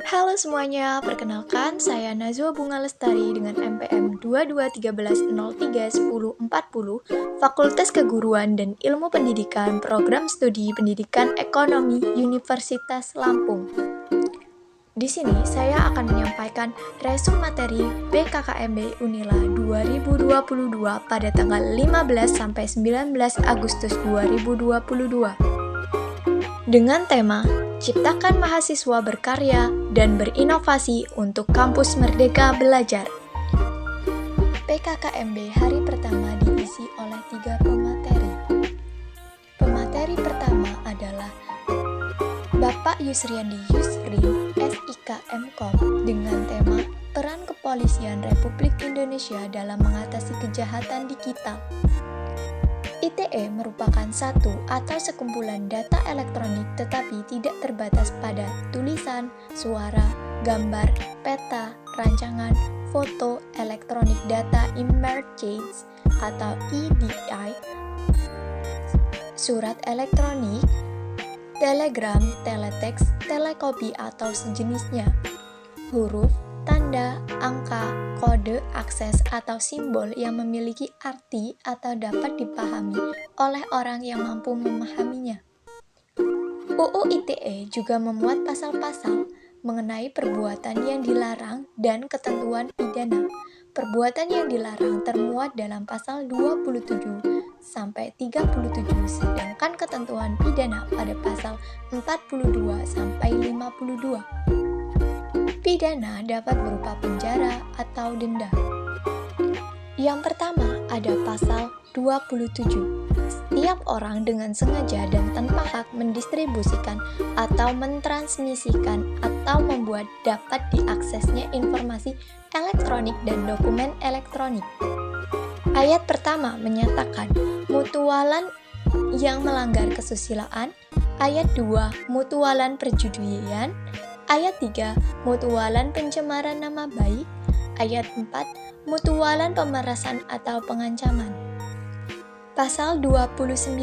Halo semuanya, perkenalkan saya Nazwa Bunga Lestari dengan MPM 2213031040 Fakultas Keguruan dan Ilmu Pendidikan Program Studi Pendidikan Ekonomi Universitas Lampung. Di sini saya akan menyampaikan resume materi PKKMB Unila 2022 pada tanggal 15 sampai 19 Agustus 2022. Dengan tema Ciptakan mahasiswa berkarya dan berinovasi untuk kampus merdeka belajar. PKKMB hari pertama diisi oleh 3 pemateri. Pemateri pertama adalah Bapak Yusriandi Yusrin, SIK MKom, dengan tema Peran Kepolisian Republik Indonesia dalam mengatasi kejahatan digital. ITE merupakan satu atau sekumpulan data elektronik tetapi tidak terbatas pada tulisan, suara, gambar, peta, rancangan, foto, elektronik data emergence atau EDI, surat elektronik, telegram, teleteks, telekopi atau sejenisnya, huruf, tanda, angka, kode, akses, atau simbol yang memiliki arti atau dapat dipahami oleh orang yang mampu memahaminya. UU ITE juga memuat pasal-pasal mengenai perbuatan yang dilarang dan ketentuan pidana. Perbuatan yang dilarang termuat dalam pasal 27 sampai 37, sedangkan ketentuan pidana pada pasal 42 sampai 52. Pidana dapat berupa penjara atau denda. Yang pertama ada pasal 27. Setiap orang dengan sengaja dan tanpa hak mendistribusikan atau mentransmisikan atau membuat dapat diaksesnya informasi elektronik dan dokumen elektronik. Ayat pertama menyatakan mutualan yang melanggar kesusilaan. Ayat 2 mutualan perjudian. Ayat 3, mutualan pencemaran nama baik. Ayat 4, mutualan pemerasan atau pengancaman. Pasal 29,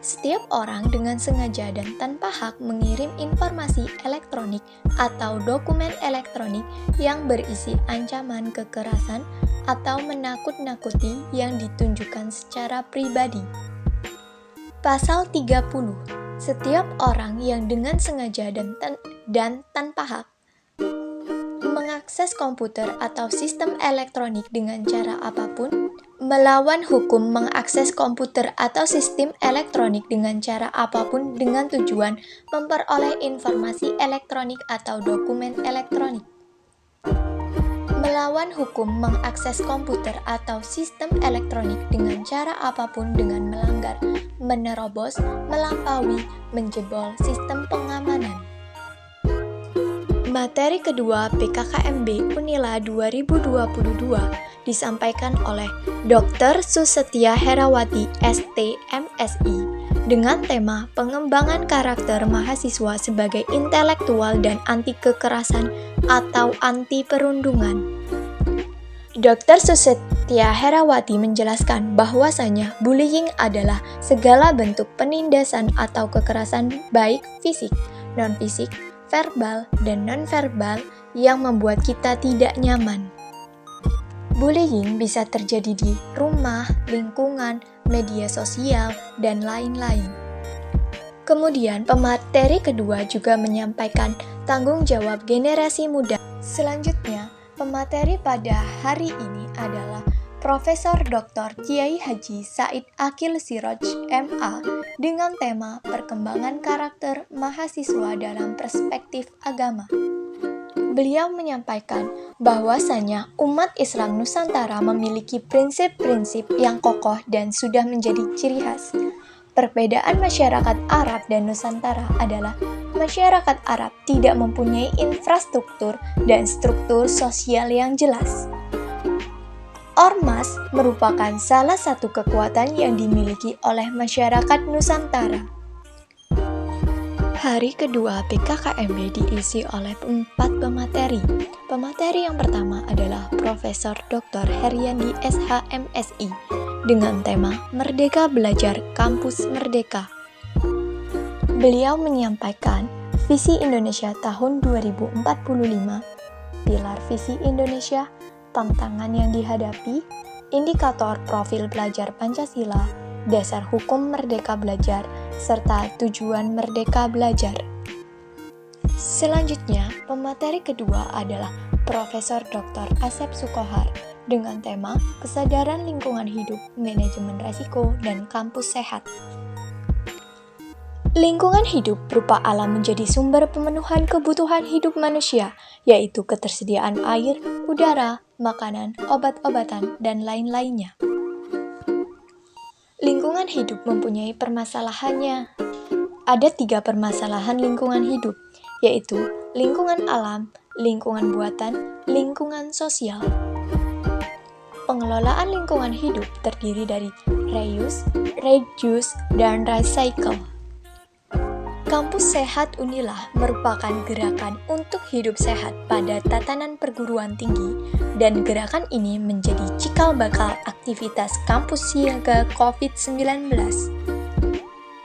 setiap orang dengan sengaja dan tanpa hak mengirim informasi elektronik atau dokumen elektronik yang berisi ancaman kekerasan atau menakut-nakuti yang ditunjukkan secara pribadi. Pasal 30, setiap orang yang dengan sengaja dan tanpa hak mengakses komputer atau sistem elektronik dengan cara apapun, melawan hukum mengakses komputer atau sistem elektronik dengan cara apapun dengan tujuan memperoleh informasi elektronik atau dokumen elektronik. Melawan hukum mengakses komputer atau sistem elektronik dengan cara apapun dengan melanggar, menerobos, melampaui, menjebol sistem pengamanan. Materi kedua PKKMB Unila 2022 disampaikan oleh Dr. Susetya Herawati, ST, MSI, dengan tema Pengembangan Karakter Mahasiswa sebagai Intelektual dan Anti Kekerasan atau Anti Perundungan. Dr. Susetya Herawati menjelaskan bahwasanya bullying adalah segala bentuk penindasan atau kekerasan baik fisik, non-fisik, verbal, dan non-verbal yang membuat kita tidak nyaman. Bullying bisa terjadi di rumah, lingkungan, media sosial, dan lain-lain. Kemudian pemateri kedua juga menyampaikan tanggung jawab generasi muda. Selanjutnya, pemateri pada hari ini adalah Profesor Dr. Kiai Haji Said Akil Siroj, MA, dengan tema Perkembangan Karakter Mahasiswa dalam Perspektif Agama. Beliau menyampaikan bahwasanya umat Islam Nusantara memiliki prinsip-prinsip yang kokoh dan sudah menjadi ciri khas. Perbedaan masyarakat Arab dan Nusantara adalah masyarakat Arab tidak mempunyai infrastruktur dan struktur sosial yang jelas. Ormas merupakan salah satu kekuatan yang dimiliki oleh masyarakat Nusantara. Hari kedua PKKMB diisi oleh 4 pemateri. Pemateri yang pertama adalah Profesor Dr. Heryandi SH MSI dengan tema Merdeka Belajar Kampus Merdeka. Beliau menyampaikan Visi Indonesia tahun 2045, Pilar Visi Indonesia, tantangan yang dihadapi, indikator profil pelajar Pancasila, dasar hukum Merdeka Belajar, serta tujuan Merdeka Belajar. Selanjutnya, pemateri kedua adalah Profesor Dr. Asep Sukohar dengan tema Kesadaran Lingkungan Hidup, Manajemen Resiko, dan Kampus Sehat. Lingkungan hidup berupa alam menjadi sumber pemenuhan kebutuhan hidup manusia, yaitu ketersediaan air, udara, makanan, obat-obatan, dan lain-lainnya. Lingkungan hidup mempunyai permasalahannya. Ada 3 permasalahan lingkungan hidup, yaitu lingkungan alam, lingkungan buatan, lingkungan sosial. Pengelolaan lingkungan hidup terdiri dari reuse, reduce, dan recycle. Kampus Sehat Unila merupakan gerakan untuk hidup sehat pada tatanan perguruan tinggi, dan gerakan ini menjadi cikal bakal aktivitas kampus siaga COVID-19.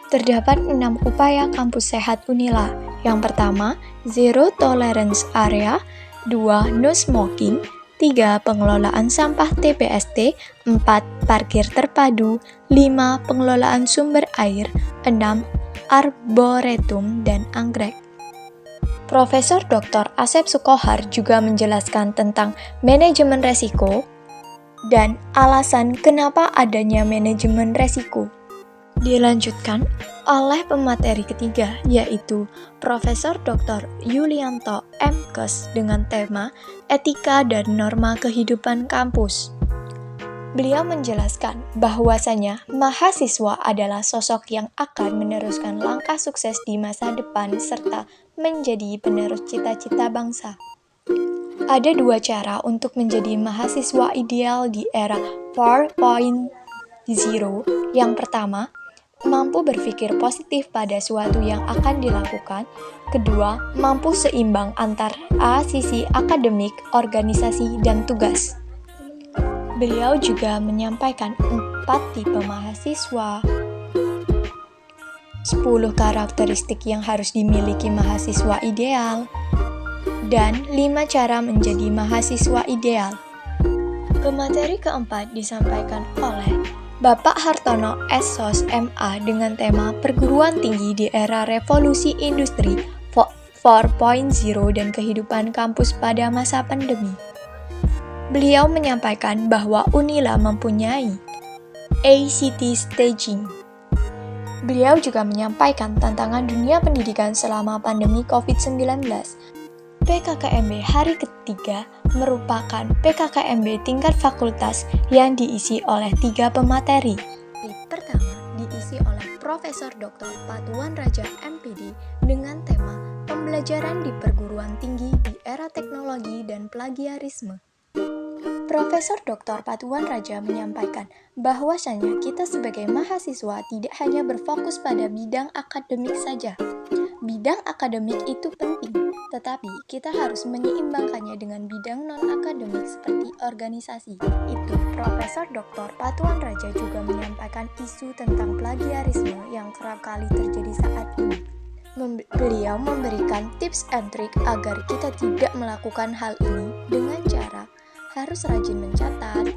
Terdapat 6 upaya kampus sehat Unila. Yang pertama, Zero Tolerance Area, 2. No Smoking, 3. Pengelolaan sampah TPST, 4. Parkir terpadu, 5. Pengelolaan sumber air, 6. Arboretum dan anggrek. Profesor Dr. Asep Sukohar juga menjelaskan tentang manajemen resiko dan alasan kenapa adanya manajemen resiko. Dilanjutkan oleh pemateri ketiga, yaitu Profesor Dr. Yulianto M.Kes dengan tema Etika dan Norma Kehidupan Kampus. Beliau menjelaskan bahwasanya mahasiswa adalah sosok yang akan meneruskan langkah sukses di masa depan serta menjadi penerus cita-cita bangsa. Ada 2 cara untuk menjadi mahasiswa ideal di era 4.0. Yang pertama, mampu berpikir positif pada suatu yang akan dilakukan. Kedua, mampu seimbang antara sisi akademik, organisasi, dan tugas. Beliau juga menyampaikan 4 tipe mahasiswa, 10 karakteristik yang harus dimiliki mahasiswa ideal, dan 5 cara menjadi mahasiswa ideal. Pemateri keempat disampaikan oleh Bapak Hartono S.Sos M.A. dengan tema Perguruan Tinggi di Era Revolusi Industri 4.0 dan Kehidupan Kampus pada Masa Pandemi. Beliau menyampaikan bahwa Unila mempunyai ACT Staging. Beliau juga menyampaikan tantangan dunia pendidikan selama pandemi COVID-19. PKKMB hari ketiga merupakan PKKMB tingkat fakultas yang diisi oleh 3 pemateri. Pertama, diisi oleh Profesor Dr. Patuan Raja MPD dengan tema Pembelajaran di Perguruan Tinggi di Era Teknologi dan Plagiarisme. Profesor Dr. Patuan Raja menyampaikan bahwasanya kita sebagai mahasiswa tidak hanya berfokus pada bidang akademik saja. Bidang akademik itu penting, tetapi kita harus menyeimbangkannya dengan bidang non-akademik seperti organisasi. Itu Profesor Dr. Patuan Raja juga menyampaikan isu tentang plagiarisme yang kerap kali terjadi saat ini. Beliau memberikan tips and trik agar kita tidak melakukan hal ini dengan cara harus rajin mencatat,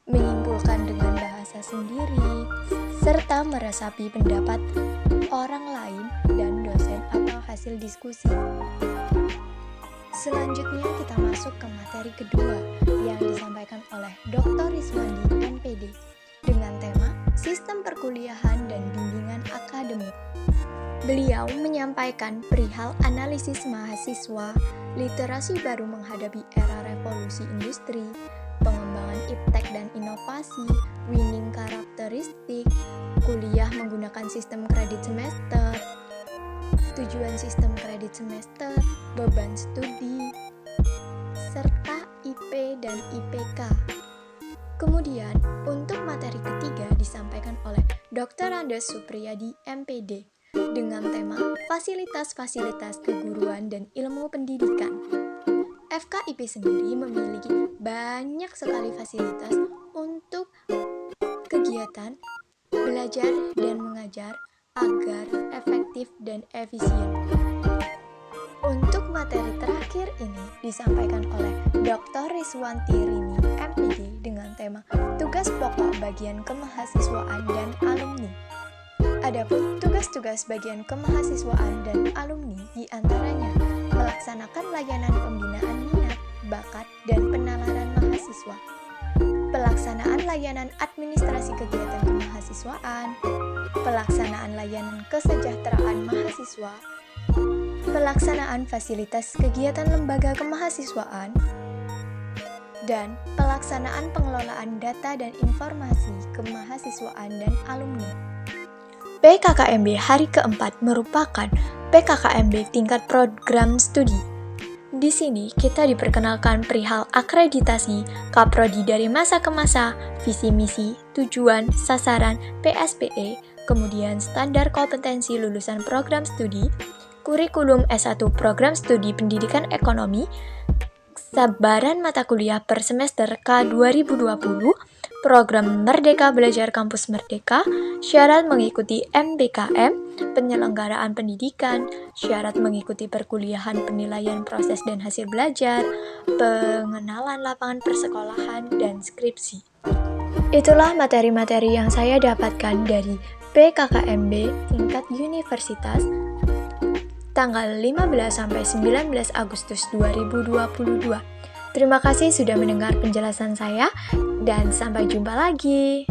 menyimpulkan dengan bahasa sendiri, serta meresapi pendapat orang lain dan dosen atau hasil diskusi. Selanjutnya kita masuk ke materi kedua yang disampaikan oleh Dr. Riswandi MPD dengan tema Sistem Perkuliahan dan Bimbingan Akademik. Beliau menyampaikan perihal analisis mahasiswa, literasi baru menghadapi era revolusi industri, pengembangan iptek dan inovasi, winning karakteristik, kuliah menggunakan sistem kredit semester, tujuan sistem kredit semester, beban studi, serta IP dan IPK. Kemudian, untuk materi ketiga disampaikan oleh Dr. Andes Supriyadi MPD dengan tema Fasilitas-Fasilitas Keguruan dan Ilmu Pendidikan. FKIP sendiri memiliki banyak sekali fasilitas untuk kegiatan belajar dan mengajar agar efektif dan efisien. Untuk materi terakhir ini disampaikan oleh Dr. Rizwanti Rini, MPD, dengan tema Tugas Pokok Bagian Kemahasiswaan dan Alumni. Adapun tugas-tugas bagian kemahasiswaan dan alumni diantaranya melaksanakan layanan pembinaan minat, bakat, dan penalaran mahasiswa, pelaksanaan layanan administrasi kegiatan kemahasiswaan, pelaksanaan layanan kesejahteraan mahasiswa, pelaksanaan fasilitas kegiatan lembaga kemahasiswaan, dan pelaksanaan pengelolaan data dan informasi kemahasiswaan dan alumni. PKKMB hari keempat merupakan PKKMB tingkat program studi. Di sini kita diperkenalkan perihal akreditasi, kaprodi dari masa ke masa, visi misi, tujuan, sasaran, PSPE, kemudian standar kompetensi lulusan program studi, kurikulum S1 program studi pendidikan ekonomi, sabaran mata kuliah per semester K 2020, program Merdeka Belajar Kampus Merdeka, syarat mengikuti MBKM, penyelenggaraan pendidikan, syarat mengikuti perkuliahan penilaian proses dan hasil belajar, pengenalan lapangan persekolahan, dan skripsi. Itulah materi-materi yang saya dapatkan dari PKKMB tingkat universitas tanggal 15-19 Agustus 2022. Terima kasih sudah mendengar penjelasan saya dan sampai jumpa lagi.